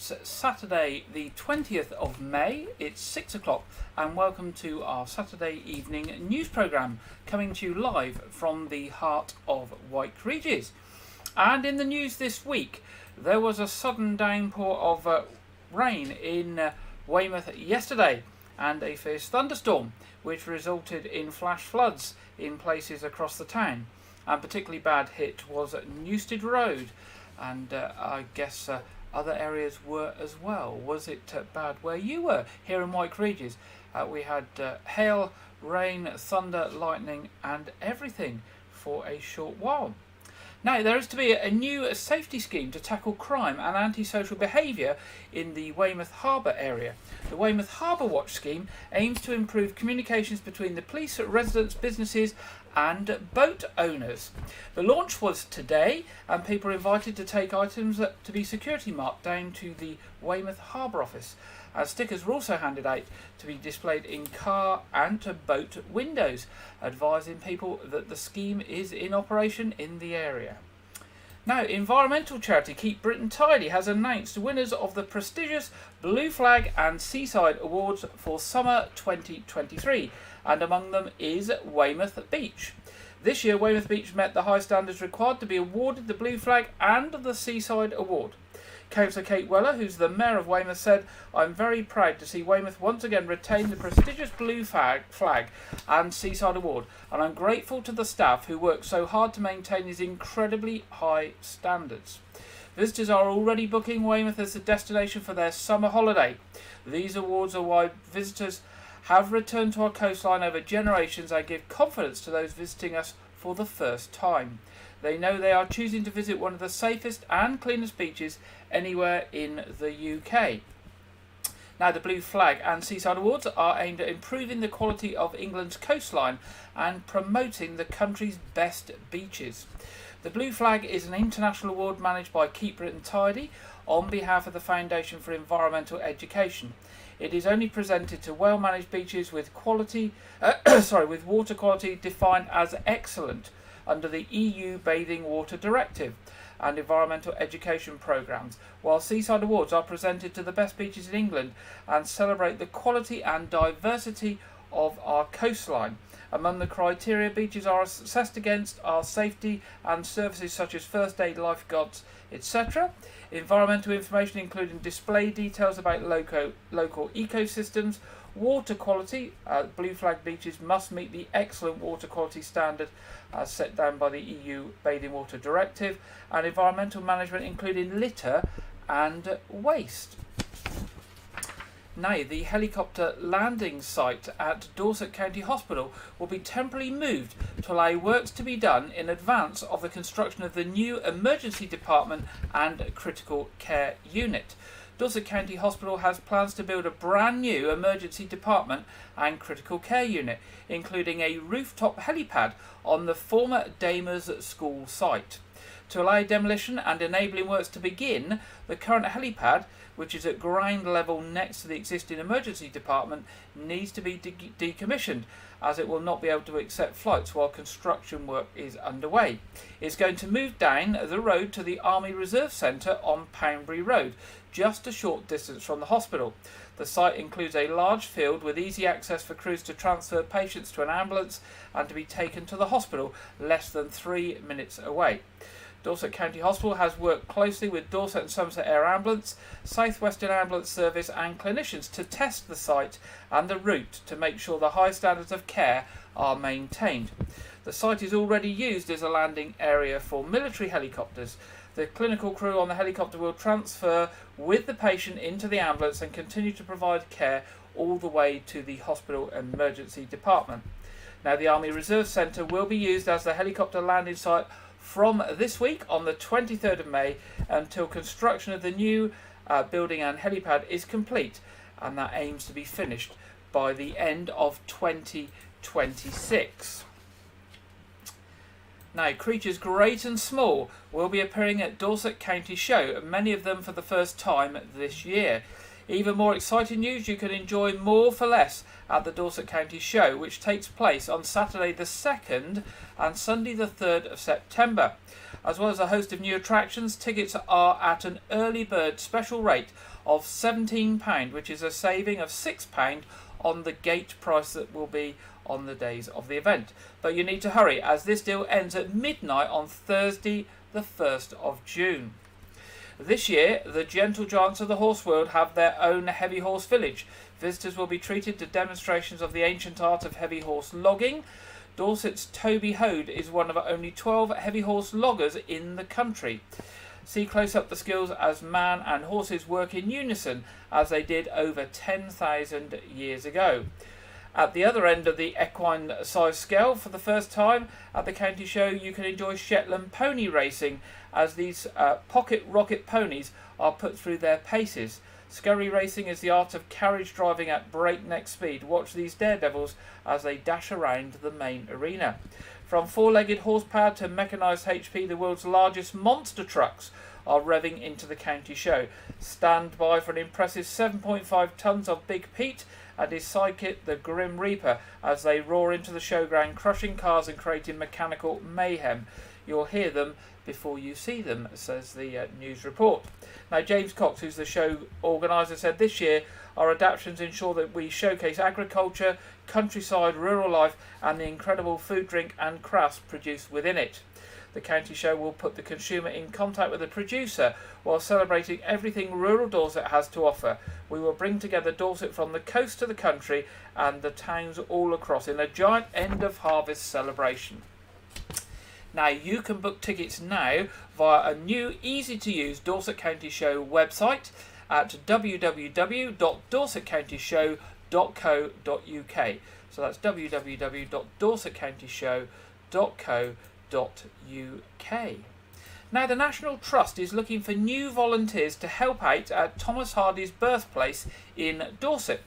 It's Saturday the 20th of May, it's 6 o'clock, and welcome to our Saturday evening news programme, coming to you live from the heart of Wyke, Regis. And in the news this week, there was a sudden downpour of rain in Weymouth yesterday, and a fierce thunderstorm, which resulted in flash floods in places across the town. And particularly bad hit was Newstead Road, and I guess other areas were as well. Was it bad where you were? Here in Wyke Regis, we had hail, rain, thunder, lightning and everything for a short while. Now, there is to be a new safety scheme to tackle crime and antisocial behaviour in the Weymouth Harbour area. The Weymouth Harbour Watch scheme aims to improve communications between the police, residents, businesses and boat owners. The launch was today, and people are invited to take items to be security marked down to the Weymouth Harbour office. Stickers were also handed out to be displayed in car and boat windows, advising people that the scheme is in operation in the area. Now, environmental charity Keep Britain Tidy has announced winners of the prestigious Blue Flag and Seaside Awards for summer 2023, and among them is Weymouth Beach. This year, Weymouth Beach met the high standards required to be awarded the Blue Flag and the Seaside Award. Councillor Kate Weller, who's the Mayor of Weymouth, said, "I'm very proud to see Weymouth once again retain the prestigious Blue Flag and Seaside Award, and I'm grateful to the staff who work so hard to maintain these incredibly high standards." Visitors are already booking Weymouth as a destination for their summer holiday. These awards are why visitors have returned to our coastline over generations and give confidence to those visiting us for the first time. They know they are choosing to visit one of the safest and cleanest beaches anywhere in the UK. Now, the Blue Flag and Seaside Awards are aimed at improving the quality of England's coastline and promoting the country's best beaches. The Blue Flag is an international award managed by Keep Britain Tidy on behalf of the Foundation for Environmental Education. It is only presented to well-managed beaches with with water quality defined as excellent under the EU Bathing Water Directive and environmental education programmes, while Seaside Awards are presented to the best beaches in England and celebrate the quality and diversity of our coastline. Among the criteria beaches are assessed against are safety and services such as first aid, lifeguards, etc. Environmental information including display details about local ecosystems, water quality. Blue Flag beaches must meet the excellent water quality standard as set down by the EU Bathing Water Directive, and environmental management including litter and waste. Now, the helicopter landing site at Dorset County Hospital will be temporarily moved to allow works to be done in advance of the construction of the new emergency department and critical care unit. Dorset County Hospital has plans to build a brand new emergency department and critical care unit, including a rooftop helipad on the former Damers School site. To allow demolition and enabling works to begin, the current helipad, which is at ground level next to the existing emergency department, needs to be decommissioned, as it will not be able to accept flights while construction work is underway. It's going to move down the road to the Army Reserve Centre on Poundbury Road, just a short distance from the hospital. The site includes a large field with easy access for crews to transfer patients to an ambulance and to be taken to the hospital less than 3 minutes away. Dorset County Hospital has worked closely with Dorset and Somerset Air Ambulance, South Western Ambulance Service and clinicians to test the site and the route to make sure the high standards of care are maintained. The site is already used as a landing area for military helicopters. The clinical crew on the helicopter will transfer with the patient into the ambulance and continue to provide care all the way to the hospital emergency department. Now, the Army Reserve Centre will be used as the helicopter landing site from this week on the 23rd of May until construction of the new building and helipad is complete, and that aims to be finished by the end of 2026. Now, creatures great and small will be appearing at Dorset County Show, many of them for the first time this year. Even more exciting news, you can enjoy more for less at the Dorset County Show, which takes place on Saturday the 2nd and Sunday the 3rd of September. As well as a host of new attractions, tickets are at an early bird special rate of £17, which is a saving of £6 on the gate price that will be on the days of the event. But you need to hurry, as this deal ends at midnight on Thursday the 1st of June. This year, the gentle giants of the horse world have their own heavy horse village. Visitors will be treated to demonstrations of the ancient art of heavy horse logging. Dorset's Toby Hode is one of only 12 heavy horse loggers in the country. See close up the skills as man and horses work in unison, as they did over 10,000 years ago. At the other end of the equine size scale, for the first time at the county show, you can enjoy Shetland pony racing, as these pocket rocket ponies are put through their paces. Scurry racing is the art of carriage driving at breakneck speed. Watch these daredevils as they dash around the main arena. From four-legged horsepower to mechanised HP, the world's largest monster trucks are revving into the county show. Stand by for an impressive 7.5 tonnes of Big Pete and his sidekick, the Grim Reaper, as they roar into the showground, crushing cars and creating mechanical mayhem. You'll hear them before you see them, says the news report. Now, James Cox, who's the show organiser, said this year our adaptations ensure that we showcase agriculture, countryside, rural life and the incredible food, drink and crafts produced within it. The county show will put the consumer in contact with the producer while celebrating everything rural Dorset has to offer. We will bring together Dorset from the coast to the country and the towns all across in a giant end of harvest celebration. Now, you can book tickets now via a new, easy-to-use Dorset County Show website at www.dorsetcountyshow.co.uk. So that's www.dorsetcountyshow.co.uk. Now, the National Trust is looking for new volunteers to help out at Thomas Hardy's birthplace in Dorset.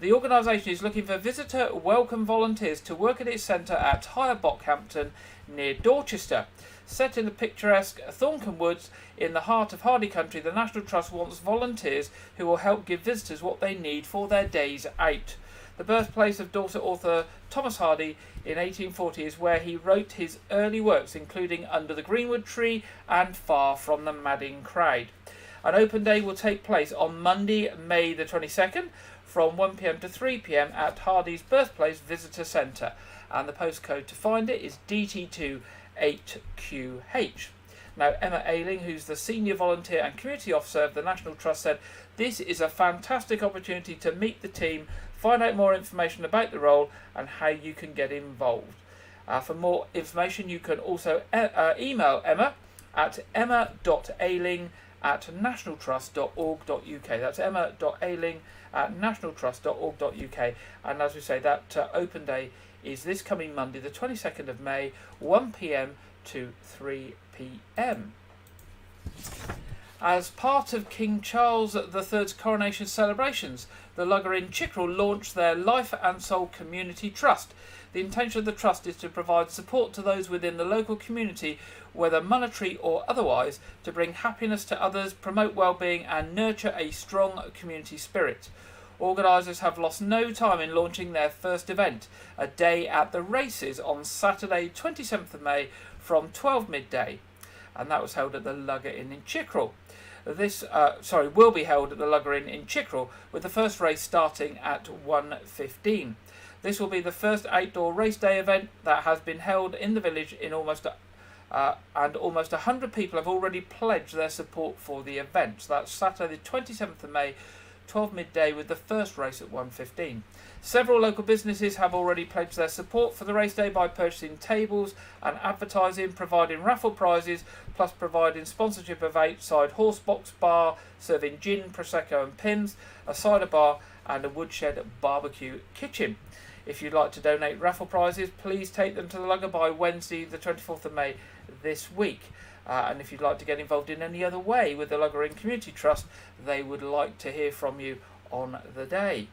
The organisation is looking for visitor welcome volunteers to work at its centre at Higher Bockhampton near Dorchester. Set in the picturesque Thorncombe Woods in the heart of Hardy Country, the National Trust wants volunteers who will help give visitors what they need for their days out. The birthplace of Dorset author Thomas Hardy in 1840 is where he wrote his early works, including Under the Greenwood Tree and Far from the Madding Crowd. An open day will take place on Monday, May the 22nd, from 1 p.m. to 3 p.m. at Hardy's Birthplace Visitor Centre, and the postcode to find it is DT2 8QH. Now, Emma Ayling, who's the Senior Volunteer and Community Officer of the National Trust, said, "This is a fantastic opportunity to meet the team, find out more information about the role and how you can get involved." For more information, you can also email Emma at emma.ayling@nationaltrust.org.uk. That's emma.ayling@nationaltrust.org.uk. And as we say, that open day is this coming Monday, the 22nd of May, 1 p.m. to 3 p.m. As part of King Charles III's coronation celebrations, the Lugger in Chickerell launched their Life and Soul Community Trust. The intention of the trust is to provide support to those within the local community, whether monetary or otherwise, to bring happiness to others, promote well-being and nurture a strong community spirit. Organisers have lost no time in launching their first event, a day at the races on Saturday 27th of May from 12 midday, and that was held at the Lugger Inn in Chickerell. This will be held at the Lugger Inn in Chickerell, with the first race starting at 1:15. This will be the first outdoor race day event that has been held in the village in almost 100 people have already pledged their support for the event. So that's Saturday the 27th of May, 12 midday, with the first race at 1:15. Several local businesses have already pledged their support for the race day by purchasing tables and advertising, providing raffle prizes, plus providing sponsorship of outside horsebox bar, serving gin, prosecco and pins, a cider bar and a woodshed barbecue kitchen. If you'd like to donate raffle prizes, please take them to the Lugger by Wednesday the 24th of May this week. And if you'd like to get involved in any other way with the Lugger Inn Community Trust, they would like to hear from you on the day.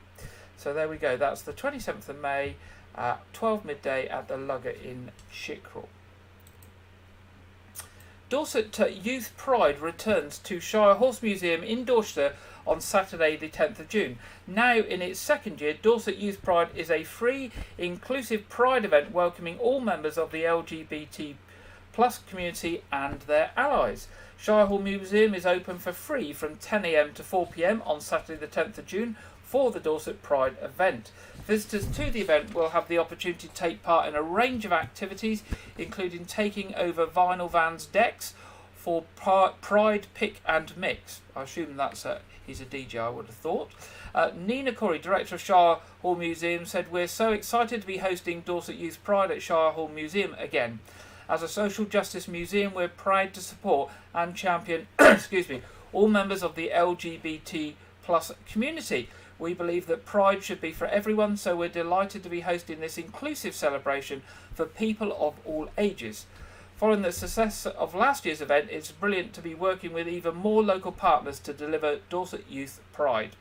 So there we go, that's the 27th of May, 12 midday at the Lugger in Chickerell. Dorset Youth Pride returns to Shire Horse Museum in Dorset on Saturday the 10th of June. Now in its second year, Dorset Youth Pride is a free, inclusive pride event welcoming all members of the LGBT plus community and their allies. Shire Hall Museum is open for free from 10 a.m. to 4 p.m. on Saturday the 10th of June for the Dorset Pride event. Visitors to the event will have the opportunity to take part in a range of activities, including taking over Vinyl Van's decks for Pride Pick and Mix. I assume he's a DJ, I would have thought. Nina Corey, Director of Shire Hall Museum, said, "We're so excited to be hosting Dorset Youth Pride at Shire Hall Museum again. As a social justice museum, we're proud to support and champion all members of the LGBT plus community. We believe that Pride should be for everyone, so we're delighted to be hosting this inclusive celebration for people of all ages. Following the success of last year's event, it's brilliant to be working with even more local partners to deliver Dorset Youth Pride.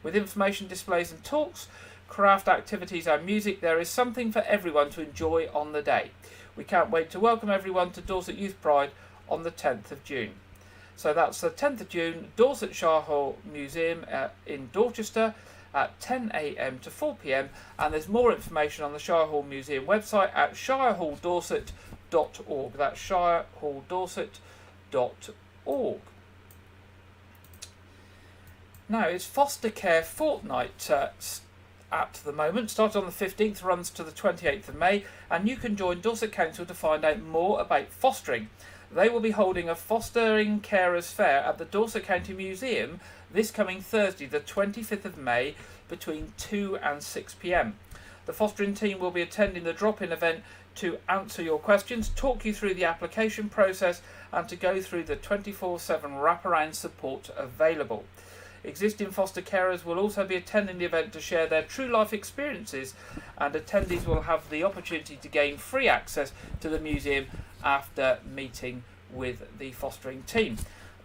With information, displays and talks, craft activities and music, there is something for everyone to enjoy on the day. We can't wait to welcome everyone to Dorset Youth Pride on the 10th of June. So that's the 10th of June, Dorset Shire Hall Museum in Dorchester at 10 a.m. to 4 p.m. And there's more information on the Shire Hall Museum website at shirehallDorset.org. That's shirehallDorset.org. Now, it's foster care fortnight at the moment. Starts on the 15th, runs to the 28th of May, and you can join Dorset Council to find out more about fostering. They will be holding a fostering carers fair at the Dorset County Museum this coming Thursday, the 25th of May, between 2 and 6 p.m. The fostering team will be attending the drop-in event to answer your questions, talk you through the application process, and to go through the 24/7 wraparound support available. Existing foster carers will also be attending the event to share their true life experiences, and attendees will have the opportunity to gain free access to the museum after meeting with the fostering team.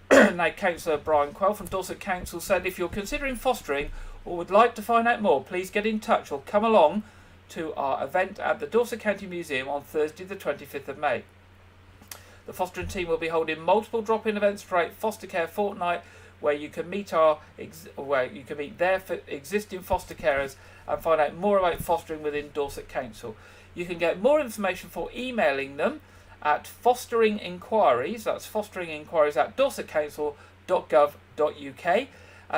Now, Councillor Brian Quell from Dorset Council said, "If you're considering fostering or would like to find out more, please get in touch or come along to our event at the Dorset County Museum on Thursday the 25th of May. The fostering team will be holding multiple drop-in events throughout foster care fortnight, where you can meet their existing foster carers and find out more about fostering within Dorset Council. You can get more information for emailing them at fostering inquiries, that's fostering inquiries at dorsetcouncil.gov.uk.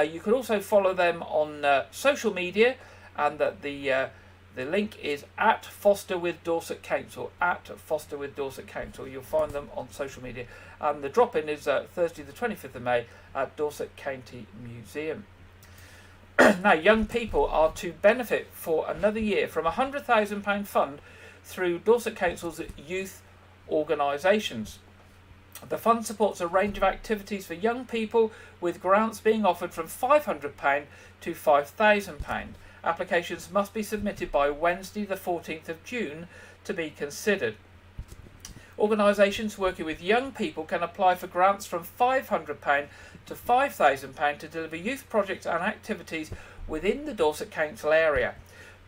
You can also follow them on social media, and that the link is at Foster with Dorset Council, at Foster with Dorset Council. You'll find them on social media. And the drop-in is Thursday the 25th of May at Dorset County Museum. Now, young people are to benefit for another year from a £100,000 fund through Dorset Council's youth organisations. The fund supports a range of activities for young people, with grants being offered from £500 to £5,000. Applications must be submitted by Wednesday the 14th of June to be considered. Organisations working with young people can apply for grants from £500 to £5,000 to deliver youth projects and activities within the Dorset Council area.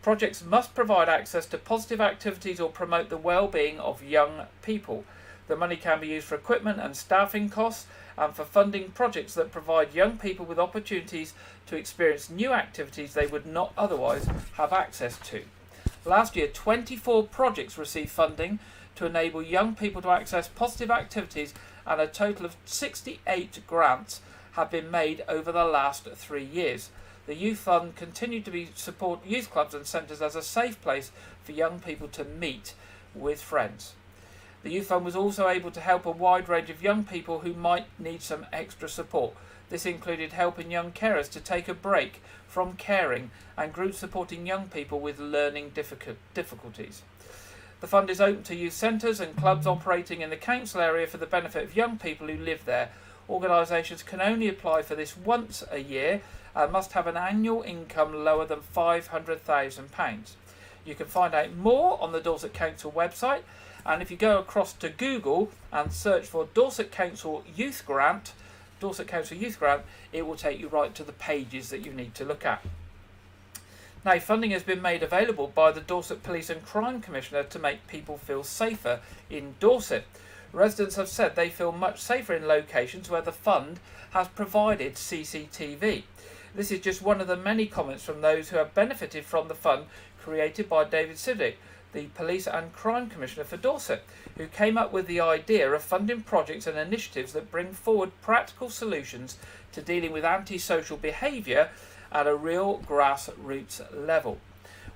Projects must provide access to positive activities or promote the well-being of young people. The money can be used for equipment and staffing costs, and for funding projects that provide young people with opportunities to experience new activities they would not otherwise have access to. Last year, 24 projects received funding to enable young people to access positive activities, and a total of 68 grants have been made over the last 3 years. The Youth Fund continued to support youth clubs and centres as a safe place for young people to meet with friends. The Youth Fund was also able to help a wide range of young people who might need some extra support. This included helping young carers to take a break from caring, and groups supporting young people with learning difficulties. The fund is open to youth centres and clubs operating in the council area for the benefit of young people who live there. Organisations can only apply for this once a year and must have an annual income lower than £500,000. You can find out more on the Dorset Council website, and if you go across to Google and search for Dorset Council Youth Grant, it will take you right to the pages that you need to look at. Now, funding has been made available by the Dorset Police and Crime Commissioner to make people feel safer in Dorset. Residents have said they feel much safer in locations where the fund has provided CCTV. This is just one of the many comments from those who have benefited from the fund created by David Siddick, the Police and Crime Commissioner for Dorset, who came up with the idea of funding projects and initiatives that bring forward practical solutions to dealing with antisocial behaviour at a real grassroots level.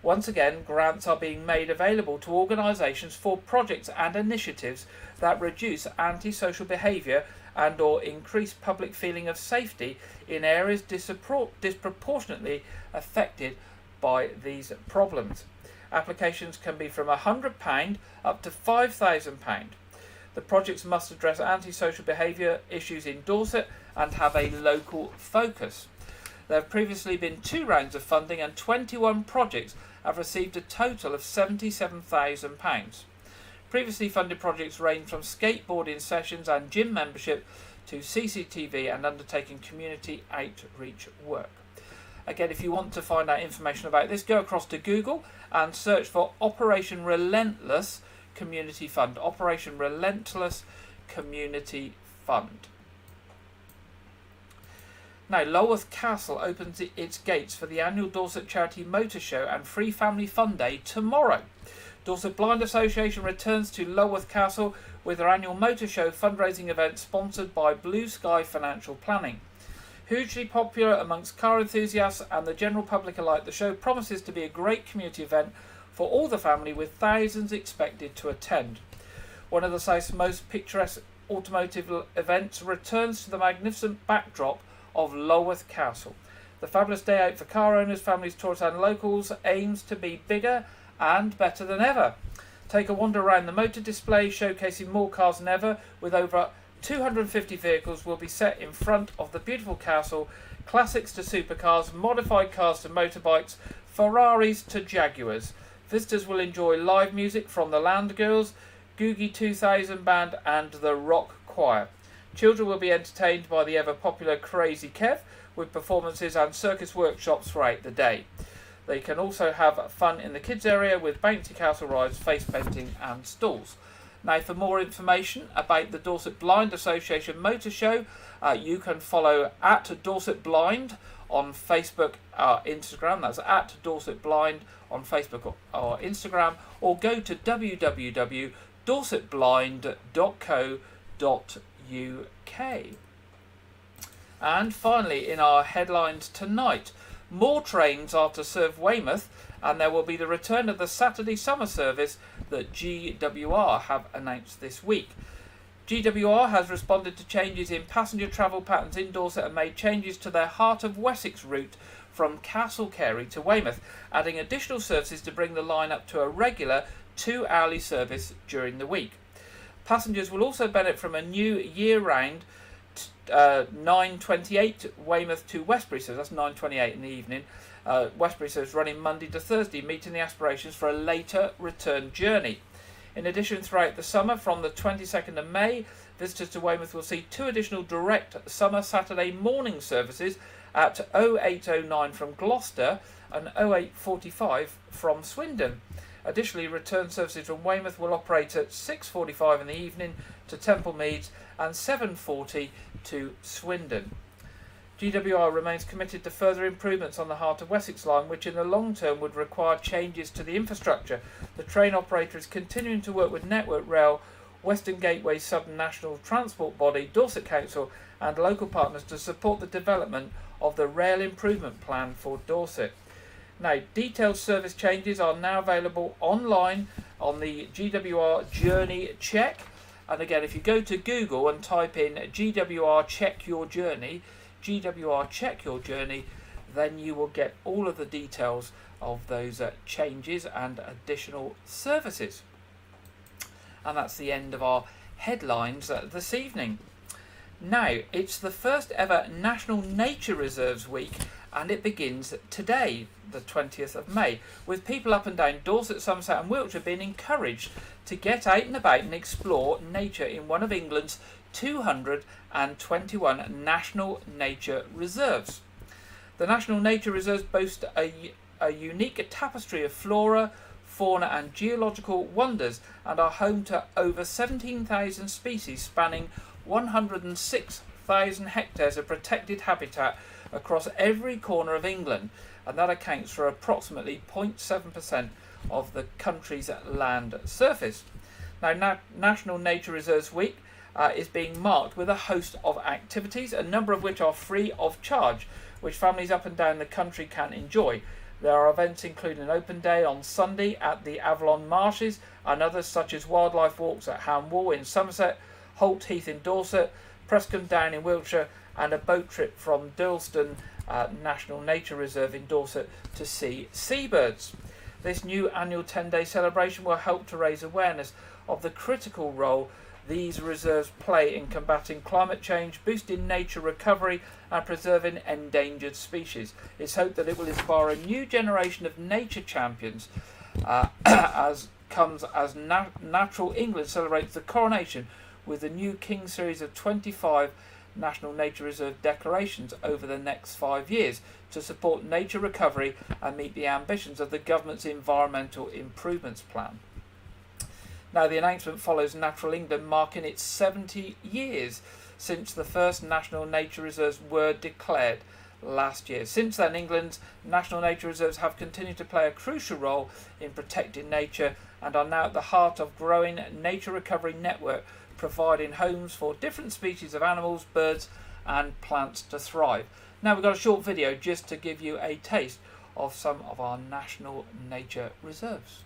Once again, grants are being made available to organisations for projects and initiatives that reduce antisocial behaviour and or increase public feeling of safety in areas disproportionately affected by these problems. Applications can be from £100 up to £5,000. The projects must address antisocial behaviour issues in Dorset and have a local focus. There have previously been 2 rounds of funding and 21 projects have received a total of £77,000. Previously funded projects range from skateboarding sessions and gym membership to CCTV and undertaking community outreach work. Again, if you want to find out information about this, go across to Google and search for Operation Relentless Community Fund. Operation Relentless Community Fund. Now, Lulworth Castle opens its gates for the annual Dorset Charity Motor Show and Free Family Fun Day tomorrow. Dorset Blind Association returns to Lulworth Castle with their annual motor show fundraising event sponsored by Blue Sky Financial Planning. Hugely popular amongst car enthusiasts and the general public alike, the show promises to be a great community event for all the family, with thousands expected to attend. One of the South's most picturesque automotive events returns to the magnificent backdrop of Lulworth Castle. The fabulous day out for car owners, families, tourists and locals aims to be bigger and better than ever. Take a wander around the motor display, showcasing more cars than ever, with over 250 vehicles will be set in front of the beautiful castle, classics to supercars, modified cars to motorbikes, Ferraris to Jaguars. Visitors will enjoy live music from the Land Girls, Googie 2000 Band and the Rock Choir. Children will be entertained by the ever-popular Crazy Kev, with performances and circus workshops throughout the day. They can also have fun in the kids area with bouncy castle rides, face painting and stalls. Now, for more information about the Dorset Blind Association Motor Show, you can follow at Dorset Blind on Facebook or Instagram. That's at Dorset Blind on Facebook or Instagram, or go to www.dorsetblind.co.uk. And finally, in our headlines tonight, more trains are to serve Weymouth, and there will be the return of the Saturday summer service that GWR have announced this week. GWR has responded to changes in passenger travel patterns in Dorset and made changes to their Heart of Wessex route from Castle Carey to Weymouth, adding additional services to bring the line up to a regular 2-hourly service during the week. Passengers will also benefit from a new year-round 9:28 Weymouth to Westbury, so that's 9:28 in the evening. Westbury service running Monday to Thursday, meeting the aspirations for a later return journey. In addition, throughout the summer, from the 22nd of May, visitors to Weymouth will see 2 additional direct summer Saturday morning services at 08:09 from Gloucester and 08:45 from Swindon. Additionally, return services from Weymouth will operate at 6:45 in the evening to Temple Meads and 7:40 to Swindon. GWR remains committed to further improvements on the Heart of Wessex line, which in the long term would require changes to the infrastructure. The train operator is continuing to work with Network Rail, Western Gateway Southern National Transport Body, Dorset Council and local partners to support the development of the rail improvement plan for Dorset. Now, detailed service changes are now available online on the GWR Journey Check. And again, if you go to Google and type in GWR Check Your Journey, GWR Check Your Journey, then you will get all of the details of those changes and additional services. And that's the end of our headlines this evening. Now, it's the first ever National Nature Reserves Week, and it begins today, the 20th of May, with people up and down Dorset, Somerset and Wiltshire being encouraged to get out and about and explore nature in one of England's 221 National Nature Reserves. The National Nature Reserves boast a unique tapestry of flora, fauna and geological wonders and are home to over 17,000 species spanning 106,000 hectares of protected habitat across every corner of England, and that accounts for approximately 0.7% of the country's land surface. Now, National Nature Reserves Week is being marked with a host of activities, a number of which are free of charge, which families up and down the country can enjoy. There are events including an open day on Sunday at the Avalon Marshes, and others such as wildlife walks at Ham Wall in Somerset, Holt Heath in Dorset, Prescombe Down in Wiltshire, and a boat trip from Durlston National Nature Reserve in Dorset to see seabirds. This new annual 10-day celebration will help to raise awareness of the critical role these reserves play in combating climate change, boosting nature recovery and preserving endangered species. It's hoped that it will inspire a new generation of nature champions as Natural England celebrates the coronation with the new King Series of 25 National Nature Reserve declarations over the next 5 years to support nature recovery and meet the ambitions of the government's Environmental Improvements Plan. Now, the announcement follows Natural England marking its 70 years since the first National Nature Reserves were declared last year. Since then, England's National Nature Reserves have continued to play a crucial role in protecting nature and are now at the heart of growing nature recovery network, providing homes for different species of animals, birds and plants to thrive. Now, we've got a short video just to give you a taste of some of our National Nature Reserves.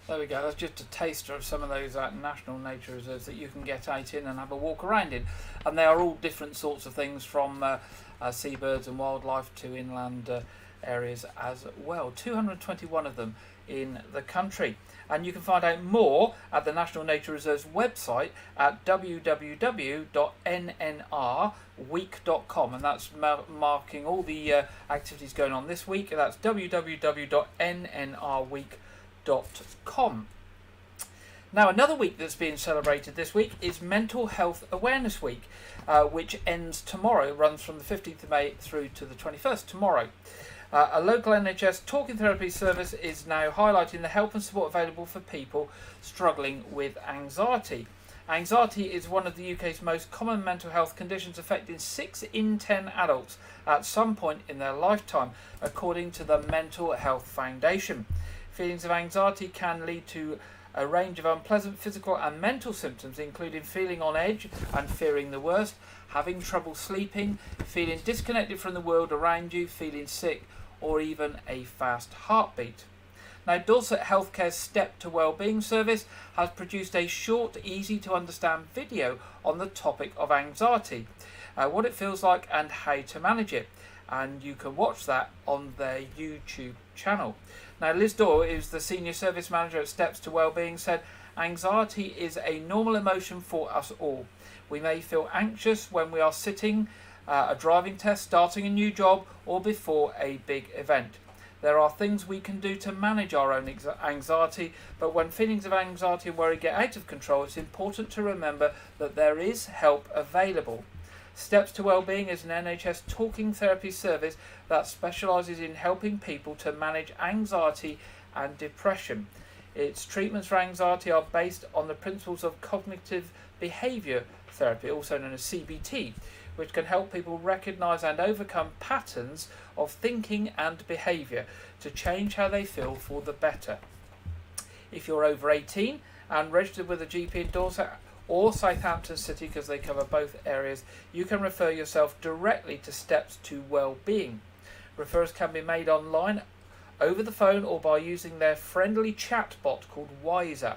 There we go, that's just a taster of some of those National Nature Reserves that you can get out in and have a walk around in. And they are all different sorts of things, from seabirds and wildlife to inland areas as well. 221 of them in the country. And you can find out more at the National Nature Reserve's website at www.nnrweek.com, and that's marking all the activities going on this week. That's www.nnrweek.com. Now, another week that's being celebrated this week is Mental Health Awareness Week, which ends tomorrow, runs from the 15th of May through to the 21st, tomorrow. A local NHS talking therapy service is now highlighting the help and support available for people struggling with anxiety. Anxiety is one of the UK's most common mental health conditions, affecting 6 in 10 adults at some point in their lifetime, according to the Mental Health Foundation. Feelings of anxiety can lead to a range of unpleasant physical and mental symptoms, including feeling on edge and fearing the worst, having trouble sleeping, feeling disconnected from the world around you, feeling sick, or even a fast heartbeat. Now, Dorset Healthcare's Step to Wellbeing service has produced a short, easy to understand video on the topic of anxiety, what it feels like and how to manage it. And you can watch that on their YouTube channel. Now, Liz Doyle, who's the Senior Service Manager at Steps to Wellbeing, said, "Anxiety is a normal emotion for us all. We may feel anxious when we are sitting a driving test, starting a new job, or before a big event. There are things we can do to manage our own anxiety, but when feelings of anxiety and worry get out of control, it's important to remember that there is help available." Steps to Wellbeing is an NHS talking therapy service that specialises in helping people to manage anxiety and depression. Its treatments for anxiety are based on the principles of cognitive behaviour therapy, also known as CBT, which can help people recognise and overcome patterns of thinking and behaviour to change how they feel for the better. If you're over 18 and registered with a GP in Dorset or Southampton City, because they cover both areas, you can refer yourself directly to Steps to Wellbeing. Referrals can be made online over the phone or by using their friendly chat bot called Wiser.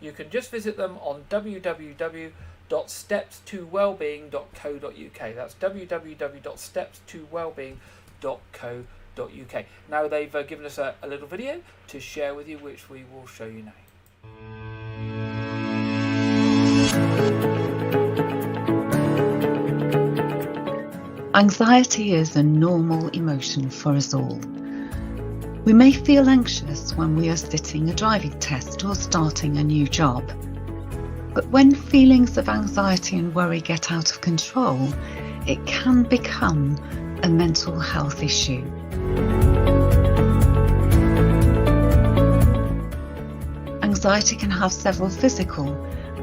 You can just visit them on www.steps2wellbeing.co.uk. That's www.steps2wellbeing.co.uk. Now they've given us a little video to share with you, which we will show you now. Anxiety is a normal emotion for us all. We may feel anxious when we are sitting a driving test or starting a new job. But when feelings of anxiety and worry get out of control, it can become a mental health issue. Anxiety can have several physical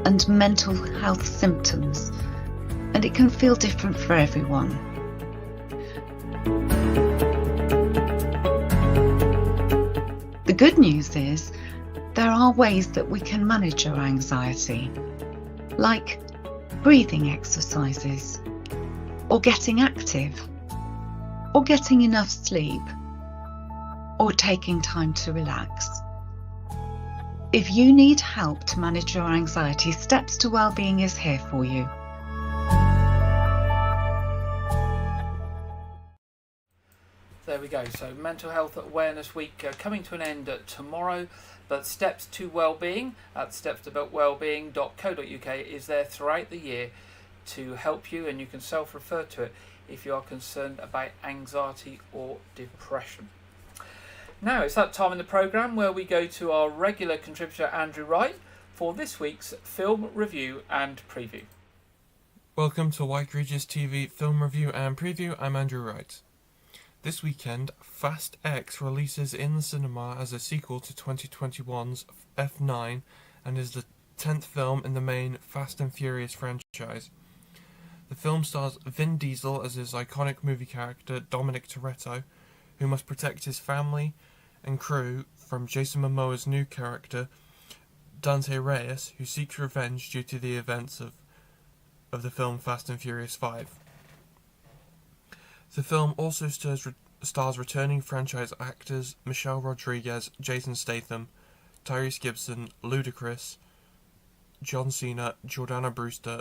and mental health symptoms, and it can feel different for everyone. The good news is there are ways that we can manage our anxiety, like breathing exercises, or getting active, or getting enough sleep, or taking time to relax. If you need help to manage your anxiety, Steps to Wellbeing is here for you. There we go. So Mental Health Awareness Week coming to an end tomorrow, but Steps to Wellbeing at steps2wellbeing.co.uk is there throughout the year to help you, and you can self-refer to it if you are concerned about anxiety or depression. Now it's that time in the programme where we go to our regular contributor Andrew Wright for this week's film review and preview. Welcome to Wyke Regis TV film review and preview. I'm Andrew Wright. This weekend, Fast X releases in the cinema as a sequel to 2021's F9 and is the 10th film in the main Fast and Furious franchise. The film stars Vin Diesel as his iconic movie character Dominic Toretto, who must protect his family and crew from Jason Momoa's new character Dante Reyes, who seeks revenge due to the events of the film Fast and Furious 5. The film also stars returning franchise actors Michelle Rodriguez, Jason Statham, Tyrese Gibson, Ludacris, John Cena, Jordana Brewster,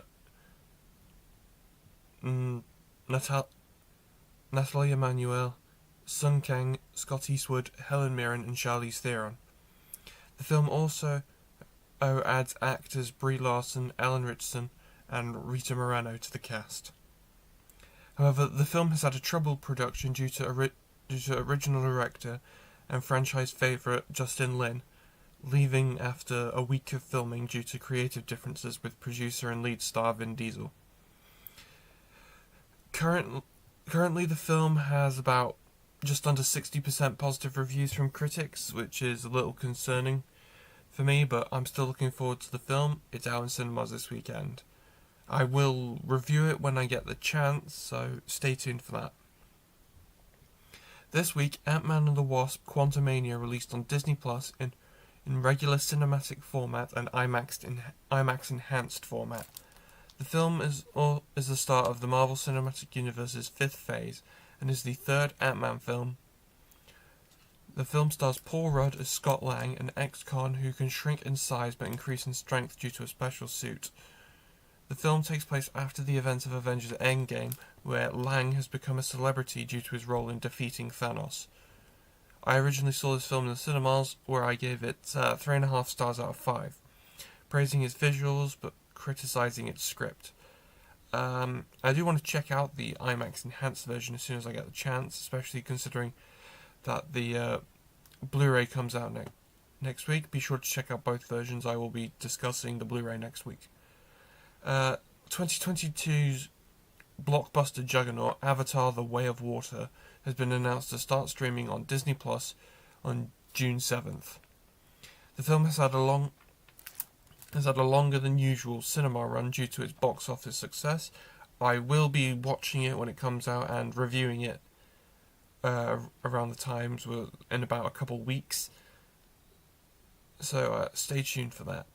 Natalie Emmanuel, Sung Kang, Scott Eastwood, Helen Mirren and Charlize Theron. The film also adds actors Brie Larson, Ellen Richardson and Rita Moreno to the cast. However, the film has had a troubled production due to original director and franchise favourite Justin Lin leaving after a week of filming due to creative differences with producer and lead star Vin Diesel. Currently the film has about just under 60% positive reviews from critics, which is a little concerning for me, but I'm still looking forward to the film. It's out in cinemas this weekend. I will review it when I get the chance, so stay tuned for that. This week, Ant-Man and the Wasp: Quantumania released on Disney Plus in regular cinematic format and IMAX enhanced format. The film is the start of the Marvel Cinematic Universe's fifth phase and is the third Ant-Man film. The film stars Paul Rudd as Scott Lang, an ex-con who can shrink in size but increase in strength due to a special suit. The film takes place after the events of Avengers Endgame, where Lang has become a celebrity due to his role in defeating Thanos. I originally saw this film in the cinemas, where I gave it 3.5 stars out of 5, praising its visuals but criticising its script. I do want to check out the IMAX enhanced version as soon as I get the chance, especially considering that the Blu-ray comes out next week. Be sure to check out both versions. I will be discussing the Blu-ray next week. 2022's blockbuster juggernaut Avatar: The Way of Water has been announced to start streaming on Disney Plus on June 7th. The film has had a longer than usual cinema run due to its box office success. I will be watching it when it comes out and reviewing it around the times in about a couple weeks. So stay tuned for that.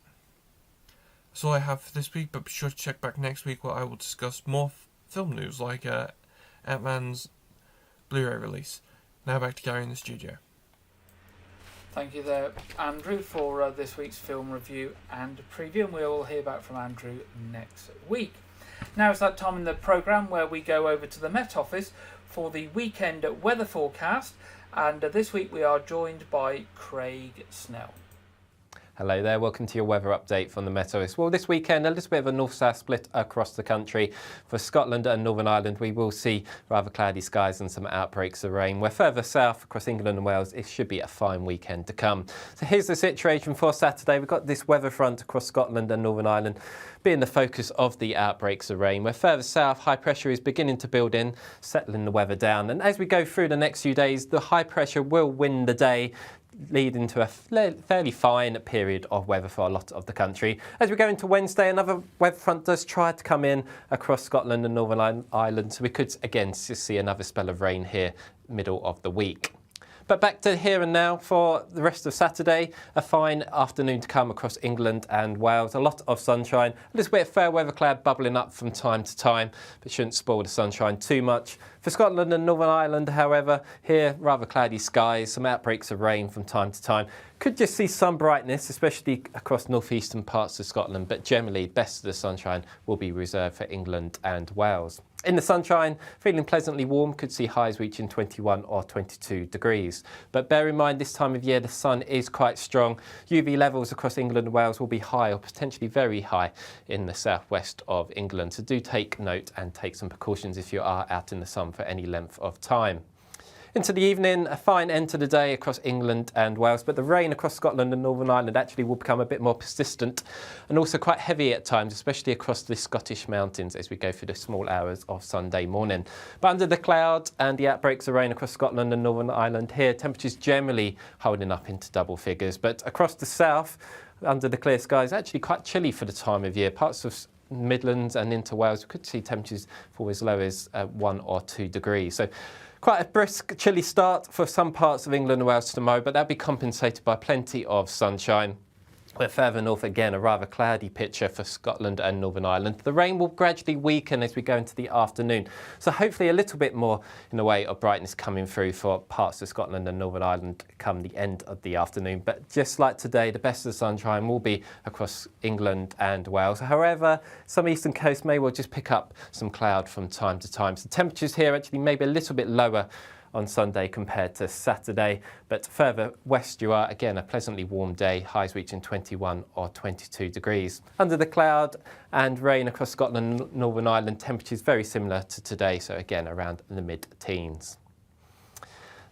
That's all I have for this week, but be sure to check back next week where I will discuss more film news like Ant-Man's Blu-ray release. Now back to Gary in the studio. Thank you there, Andrew, for this week's film review and preview, and we'll hear back from Andrew next week. Now it's that time in the programme where we go over to the Met Office for the weekend weather forecast, and this week we are joined by Craig Snell. Hello there, welcome to your weather update from the Met Office. Well, this weekend, a little bit of a north-south split across the country. For Scotland and Northern Ireland, we will see rather cloudy skies and some outbreaks of rain. Where further south across England and Wales, it should be a fine weekend to come. So here's the situation for Saturday. We've got this weather front across Scotland and Northern Ireland being the focus of the outbreaks of rain. Where further south, high pressure is beginning to build in, settling the weather down. And as we go through the next few days, the high pressure will win the day, leading to a fairly fine period of weather for a lot of the country. As we go into Wednesday, another weather front does try to come in across Scotland and Northern Ireland, so we could again see another spell of rain here middle of the week. But back to here and now for the rest of Saturday, a fine afternoon to come across England and Wales. A lot of sunshine, a little bit of fair weather cloud bubbling up from time to time, but shouldn't spoil the sunshine too much. For Scotland and Northern Ireland, however, here rather cloudy skies, some outbreaks of rain from time to time. Could just see some brightness, especially across northeastern parts of Scotland, but generally best of the sunshine will be reserved for England and Wales. In the sunshine, feeling pleasantly warm, could see highs reaching 21 or 22 degrees. But bear in mind this time of year the sun is quite strong. UV levels across England and Wales will be high or potentially very high in the southwest of England. So do take note and take some precautions if you are out in the sun for any length of time. Into the evening, a fine end to the day across England and Wales, but the rain across Scotland and Northern Ireland actually will become a bit more persistent and also quite heavy at times, especially across the Scottish mountains as we go through the small hours of Sunday morning. But under the cloud and the outbreaks of rain across Scotland and Northern Ireland here, temperatures generally holding up into double figures. But across the south, under the clear skies, actually quite chilly for the time of year. Parts of Midlands and into Wales, we could see temperatures fall as low as 1 or 2 degrees. So quite a brisk, chilly start for some parts of England and Wales tomorrow, but that'll be compensated by plenty of sunshine. We're further north again, a rather cloudy picture for Scotland and Northern Ireland. The rain will gradually weaken as we go into the afternoon. So hopefully a little bit more in the way of brightness coming through for parts of Scotland and Northern Ireland come the end of the afternoon. But just like today, the best of the sunshine will be across England and Wales. However, some eastern coast may well just pick up some cloud from time to time. So temperatures here actually maybe a little bit lower on Sunday compared to Saturday, but further west you are, again a pleasantly warm day, highs reaching 21 or 22 degrees. Under the cloud and rain across Scotland and Northern Ireland, temperatures very similar to today, so again around the mid-teens.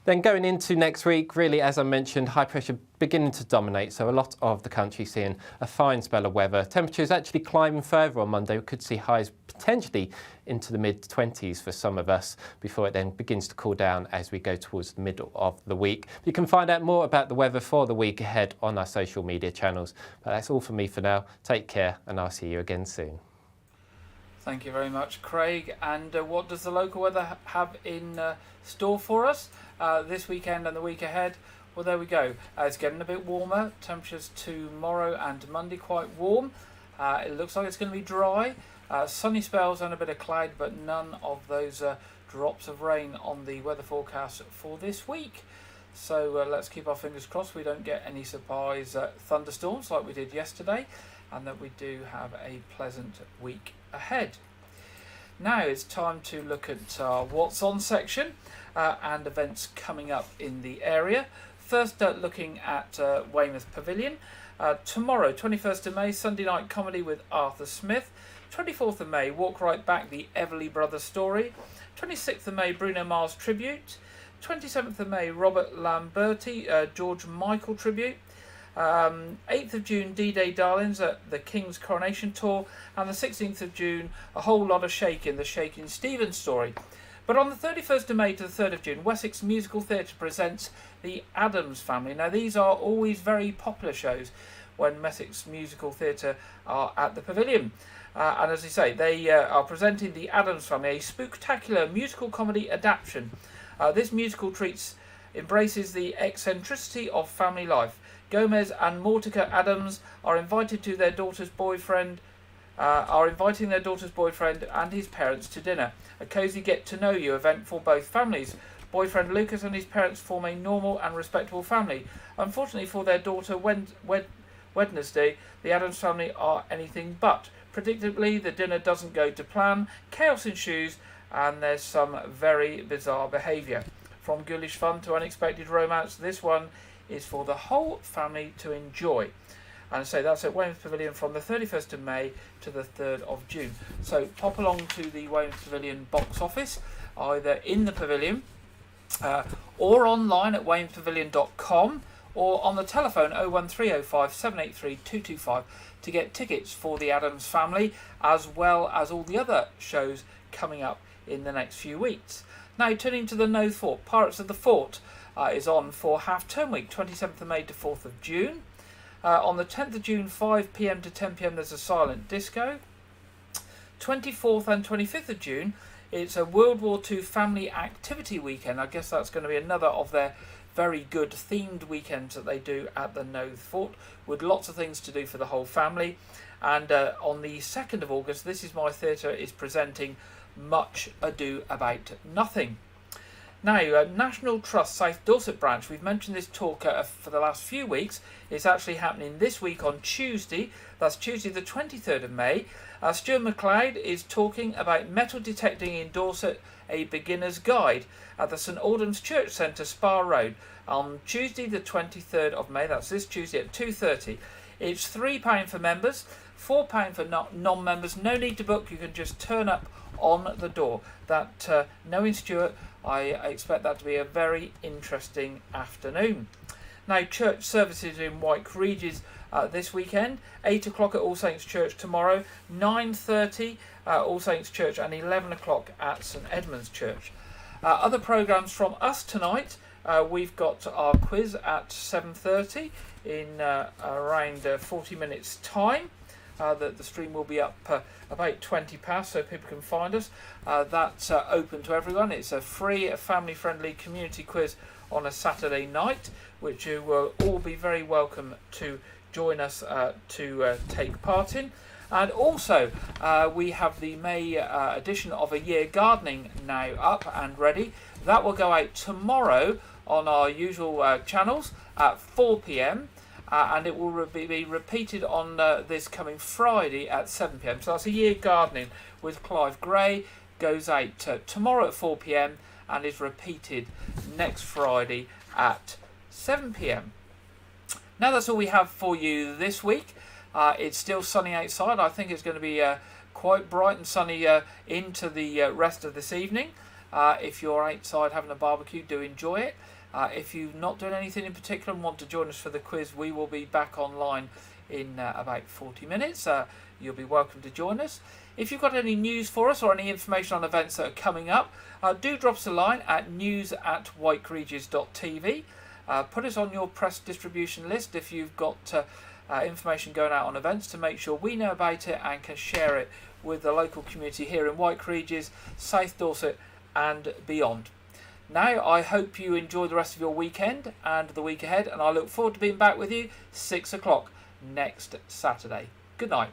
Then going into next week, really, as I mentioned, high pressure beginning to dominate, so a lot of the country seeing a fine spell of weather. Temperatures actually climbing further on Monday. We could see highs potentially into the mid-20s for some of us before it then begins to cool down as we go towards the middle of the week. You can find out more about the weather for the week ahead on our social media channels. But that's all from me for now. Take care, and I'll see you again soon. Thank you very much, Craig. And what does the local weather have in store for us this weekend and the week ahead? Well, there we go. It's getting a bit warmer. Temperatures tomorrow and Monday quite warm. It looks like it's going to be dry. Sunny spells and a bit of cloud, but none of those drops of rain on the weather forecast for this week. So let's keep our fingers crossed we don't get any surprise thunderstorms like we did yesterday, and that we do have a pleasant week ahead. Now it's time to look at our What's On section and events coming up in the area. First, looking at Weymouth Pavilion. Tomorrow, 21st of May, Sunday night comedy with Arthur Smith. 24th of May, Walk Right Back, the Everly Brothers story. 26th of May, Bruno Mars tribute. 27th of May, Robert Lamberti, George Michael tribute. 8th of June, D-Day Darlings at the King's Coronation Tour. And the 16th of June, a whole lot of Shakin', the Shakin' Stevens story. But on the 31st of May to the 3rd of June, Wessex Musical Theatre presents The Addams Family. Now, these are always very popular shows when Wessex Musical Theatre are at the Pavilion. And as I say, they are presenting The Addams Family, a spooktacular musical comedy adaptation. This musical embraces the eccentricity of family life. Gomez and Mortica Addams are inviting their daughter's boyfriend and his parents to dinner. A cosy get-to-know-you event for both families. Boyfriend Lucas and his parents form a normal and respectable family. Unfortunately for their daughter Wednesday, the Adams family are anything but. Predictably, the dinner doesn't go to plan, chaos ensues, and there's some very bizarre behaviour. From ghoulish fun to unexpected romance, this one is for the whole family to enjoy. And so that's at Weymouth Pavilion from the 31st of May to the 3rd of June. So pop along to the Weymouth Pavilion box office, either in the pavilion or online at weymouthpavilion.com, or on the telephone 01305 783 225 to get tickets for the Adams family, as well as all the other shows coming up in the next few weeks. Now, turning to the Knowth Fort, Pirates of the Fort is on for half-term week, 27th of May to 4th of June. On the 10th of June, 5 p.m. to 10 p.m, there's a silent disco. 24th and 25th of June, it's a World War II family activity weekend. I guess that's going to be another of their very good themed weekends that they do at the Knowth Fort, with lots of things to do for the whole family. And on the 2nd of August, This Is My Theatre is presenting Much Ado About Nothing. Now, National Trust South Dorset branch, we've mentioned this talk for the last few weeks. It's actually happening this week on Tuesday. That's Tuesday the 23rd of May. Stuart MacLeod is talking about metal detecting in Dorset, a beginner's guide, at the St Albans Church Centre, Spa Road, on Tuesday the 23rd of May. That's this Tuesday at 2:30. It's £3 for members, £4 for non-members. No need to book, you can just turn up on the door. That, knowing Stuart, I expect that to be a very interesting afternoon. Now, church services in Wyke, Regis this weekend. 8 o'clock at All Saints Church tomorrow, 9:30 All Saints Church, and 11 o'clock at St Edmund's Church. Other programmes from us tonight, we've got our quiz at 7:30 in around 40 minutes time. The stream will be up about 20 past, so people can find us. That's open to everyone. It's a free, family-friendly community quiz on a Saturday night, which you will all be very welcome to join us to take part in. And also, we have the May edition of A Year Gardening now up and ready. That will go out tomorrow on our usual channels at 4 p.m. And it will be repeated on this coming Friday at 7 p.m. So that's A Year Gardening with Clive Gray. Goes out tomorrow at 4 p.m. and is repeated next Friday at 7 p.m. Now that's all we have for you this week. It's still sunny outside. I think it's going to be quite bright and sunny into the rest of this evening. If you're outside having a barbecue, do enjoy it. If you're not doing anything in particular and want to join us for the quiz, we will be back online in about 40 minutes. You'll be welcome to join us. If you've got any news for us or any information on events that are coming up, do drop us a line at news@wykeregis.tv. Put us on your press distribution list if you've got information going out on events, to make sure we know about it and can share it with the local community here in Wyke Regis, South Dorset and beyond. Now, I hope you enjoy the rest of your weekend and the week ahead, and I look forward to being back with you 6 o'clock next Saturday. Good night.